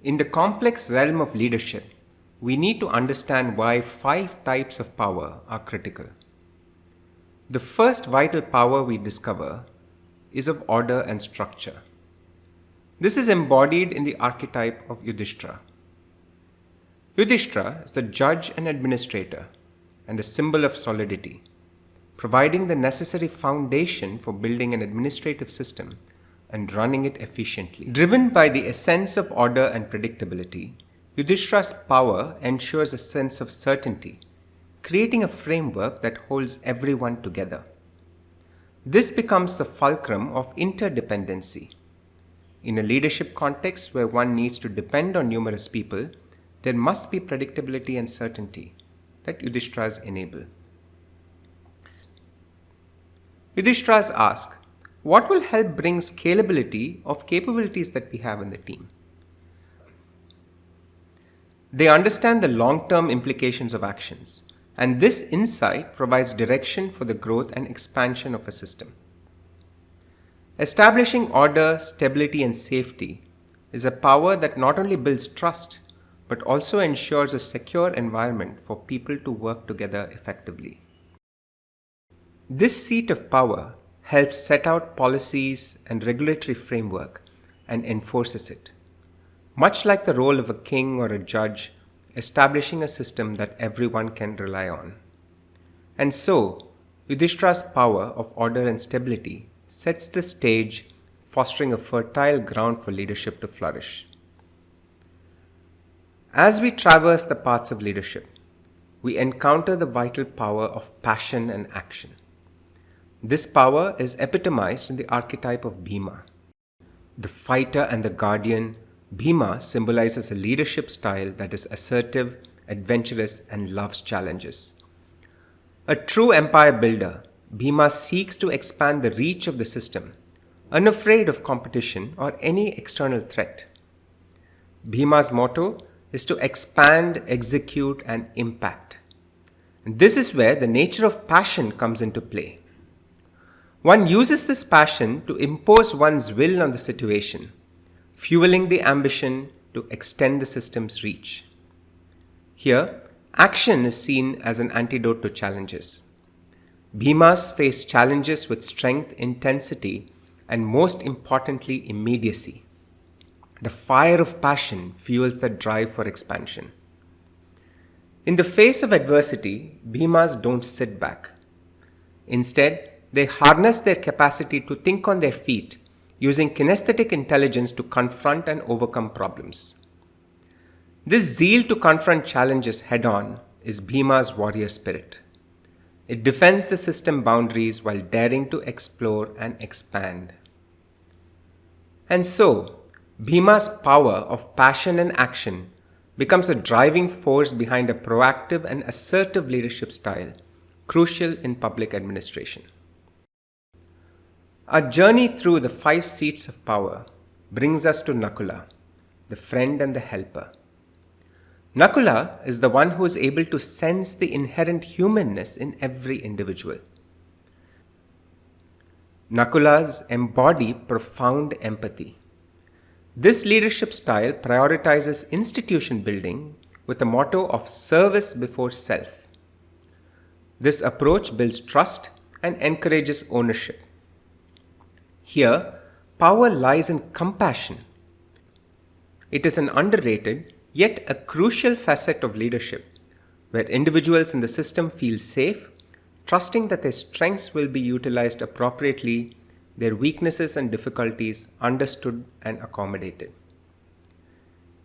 In the complex realm of leadership, we need to understand why 5 types of power are critical. The first vital power we discover is of order and structure. This is embodied in the archetype of Yudhishthira. Yudhishthira is the judge and administrator and a symbol of solidity, providing the necessary foundation for building an administrative system and running it efficiently. Driven by the essence of order and predictability, Yudhishthira's power ensures a sense of certainty, creating a framework that holds everyone together. This becomes the fulcrum of interdependency. In a leadership context where one needs to depend on numerous people, there must be predictability and certainty that Yudhishthira's enable. Yudhishthira's ask, what will help bring scalability of capabilities that we have in the team? They understand the long-term implications of actions, and this insight provides direction for the growth and expansion of a system. Establishing order, stability, and safety is a power that not only builds trust, but also ensures a secure environment for people to work together effectively. This seat of power helps set out policies and regulatory framework and enforces it. Much like the role of a king or a judge, establishing a system that everyone can rely on. And so, Yudhishthira's power of order and stability sets the stage, fostering a fertile ground for leadership to flourish. As we traverse the paths of leadership, we encounter the vital power of passion and action. This power is epitomized in the archetype of Bhima. The fighter and the guardian, Bhima symbolizes a leadership style that is assertive, adventurous, and loves challenges. A true empire builder, Bhima seeks to expand the reach of the system, unafraid of competition or any external threat. Bhima's motto is to expand, execute, and impact. And this is where the nature of passion comes into play. One uses this passion to impose one's will on the situation, fueling the ambition to extend the system's reach. Here, action is seen as an antidote to challenges. Bhimas face challenges with strength, intensity, and most importantly, immediacy. The fire of passion fuels the drive for expansion. In the face of adversity, Bhimas don't sit back. Instead, they harness their capacity to think on their feet, using kinesthetic intelligence to confront and overcome problems. This zeal to confront challenges head-on is Bhima's warrior spirit. It defends the system boundaries while daring to explore and expand. And so, Bhima's power of passion and action becomes a driving force behind a proactive and assertive leadership style, crucial in public administration. Our journey through the 5 seats of power brings us to Nakula, the friend and the helper. Nakula is the one who is able to sense the inherent humanness in every individual. Nakulas embody profound empathy. This leadership style prioritizes institution building with a motto of service before self. This approach builds trust and encourages ownership. Here, power lies in compassion. It is an underrated, yet a crucial facet of leadership, where individuals in the system feel safe, trusting that their strengths will be utilized appropriately, their weaknesses and difficulties understood and accommodated.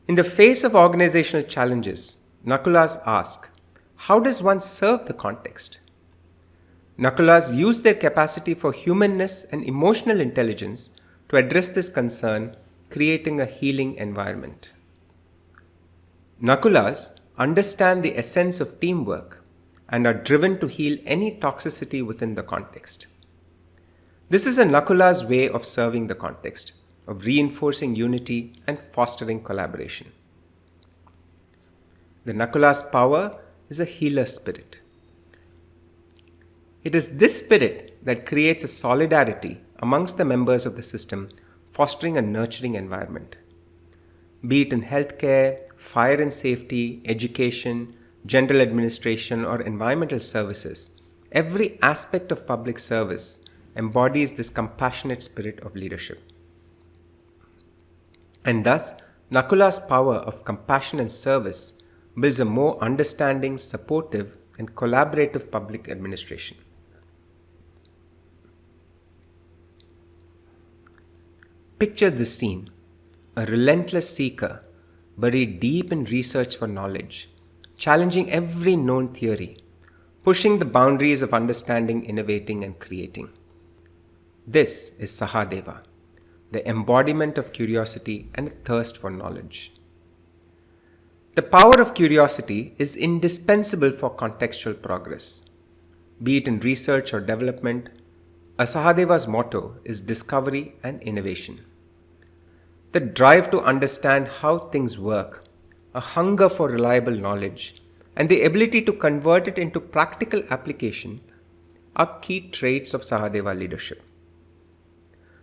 In the face of organizational challenges, Nakulas ask, how does one serve the context? Nakulas use their capacity for humanness and emotional intelligence to address this concern, creating a healing environment. Nakulas understand the essence of teamwork and are driven to heal any toxicity within the context. This is a Nakula's way of serving the context, of reinforcing unity and fostering collaboration. The Nakula's power is a healer spirit. It is this spirit that creates a solidarity amongst the members of the system, fostering a nurturing environment. be it in healthcare, fire and safety, education, general administration, or environmental services. Every aspect of public service embodies this compassionate spirit of leadership. And thus, Nakula's power of compassion and service builds a more understanding, supportive, and collaborative public administration. Picture this scene: a relentless seeker, buried deep in research for knowledge, challenging every known theory, pushing the boundaries of understanding, innovating, and creating. This is Sahadeva, the embodiment of curiosity and a thirst for knowledge. The power of curiosity is indispensable for contextual progress. Be it in research or development, a Sahadeva's motto is discovery and innovation. The drive to understand how things work, a hunger for reliable knowledge, and the ability to convert it into practical application are key traits of Sahadeva leadership.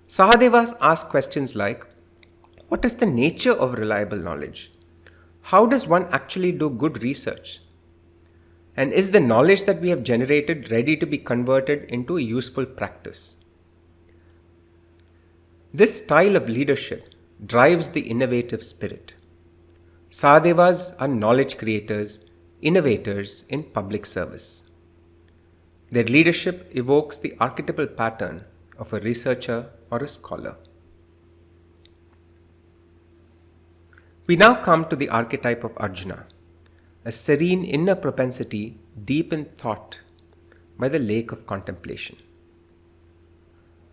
Sahadevas ask questions like, what is the nature of reliable knowledge? How does one actually do good research? And is the knowledge that we have generated ready to be converted into a useful practice? This style of leadership drives the innovative spirit. Sahadevas are knowledge creators, innovators in public service. Their leadership evokes the archetypal pattern of a researcher or a scholar. We now come to the archetype of Arjuna, a serene inner propensity deep in thought by the lake of contemplation.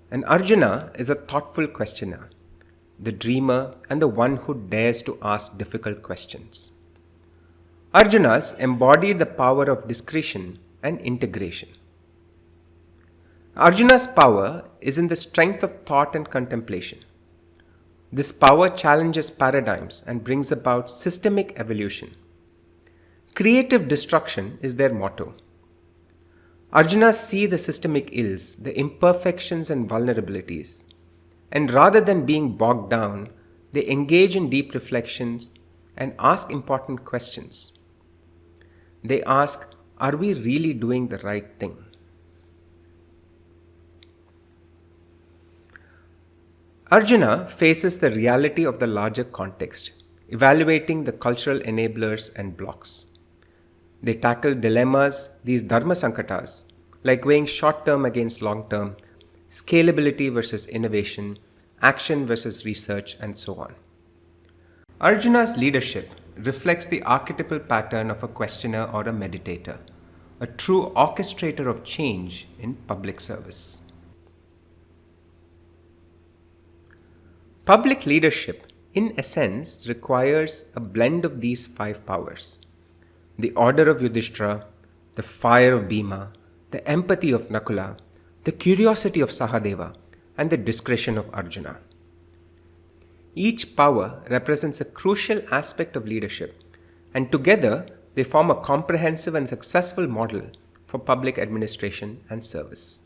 And Arjuna is a thoughtful questioner, the dreamer and the one who dares to ask difficult questions. Arjunas embodied the power of discretion and integration. Arjuna's power is in the strength of thought and contemplation. This power challenges paradigms and brings about systemic evolution. Creative destruction is their motto. Arjunas see the systemic ills, the imperfections and vulnerabilities, and rather than being bogged down, they engage in deep reflections and ask important questions. They ask, are we really doing the right thing? Arjuna faces the reality of the larger context, evaluating the cultural enablers and blocks. They tackle dilemmas, these dharma sankatas, like weighing short-term against long-term, scalability versus innovation, action versus research, and so on. Arjuna's leadership reflects the archetypal pattern of a questioner or a meditator, a true orchestrator of change in public service. Public leadership, in essence, requires a blend of these five powers: the order of Yudhishthira, the fire of Bhima, the empathy of Nakula, the curiosity of Sahadeva, and the discretion of Arjuna. Each power represents a crucial aspect of leadership, and together they form a comprehensive and successful model for public administration and service.